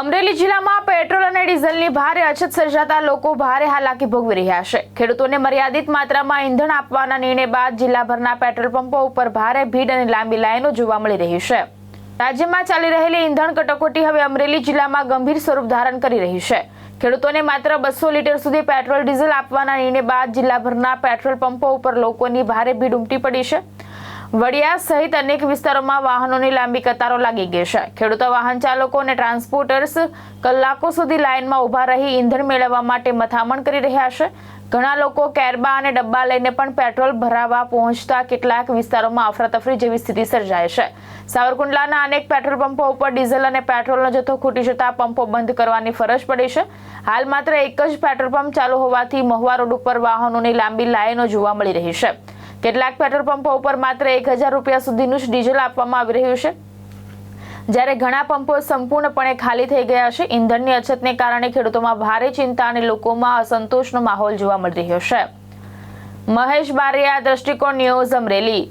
અમરેલી જિલ્લામાં પેટ્રોલ અને ડીઝલની ભારે અછત સર્જાતા લોકો ભારે હાલાકી ભોગવી રહ્યા છે। ખેડૂતોને મર્યાદિત માત્રામાં ઈંધણ આપવાના નિર્ણય બાદ જિલ્લાભરના પેટ્રોલ પંપો ઉપર ભારે ભીડ અને લાંબી લાઈનો જોવા મળી રહી છે। રાજ્યમાં ચાલી રહેલી ઈંધણ કટોકટી હવે અમરેલી જિલ્લામાં ગંભીર સ્વરૂપ ધારણ કરી રહી છે। ખેડૂતોને માત્ર 200 લીટર સુધી પેટ્રોલ ડીઝલ આપવાના નિર્ણય બાદ જિલ્લાભરના પેટ્રોલ પંપો ઉપર લોકોની ભારે ભીડ ઉમટી પડી છે। વડિયા સહિત અનેક વિસ્તારોમાં વાહનોની લાંબી કતારો લાગી ગઈ છે। ખેડૂતો, વાહન ચાલકો અને ટ્રાન્સપોર્ટર્સ કલાકો સુધી લાઇનમાં ઊભા રહી ઈંધણ મેળવવા માટે મથામણ કરી રહ્યા છે। ઘણા લોકો કેરબા અને ડબ્બા લઈને પણ પેટ્રોલ ભરાવા પહોંચતા કેટલાક વિસ્તારોમાં અફરાતફરી જેવી સ્થિતિ સર્જાય છે। સાવરકુંડલાના અનેક પેટ્રોલ પંપો ઉપર ડીઝલ અને પેટ્રોલનો જથ્થો ખૂટી જતા પંપો બંધ કરવાની ફરજ પડી છે। હાલ માત્ર એક જ પેટ્રોલ પંપ ચાલુ હોવાથી મહુવા રોડ ઉપર વાહનોની લાંબી લાઈનો જોવા મળી રહી છે। કેટલાક પેટ્રોલ પંપો ઉપર માત્ર 1000 રૂપિયા સુધીનું જ ડીઝલ આપવામાં આવી રહ્યું છે, જ્યારે ઘણા પંપો સંપૂર્ણપણે ખાલી થઈ ગયા છે। ઈંધણની અછતને કારણે ખેડૂતોમાં ભારે ચિંતા અને લોકોમાં અસંતોષનો માહોલ જોવા મળી રહ્યો છે। મહેશ બારિયા, દ્રષ્ટિકોણ ન્યૂઝ, અમરેલી।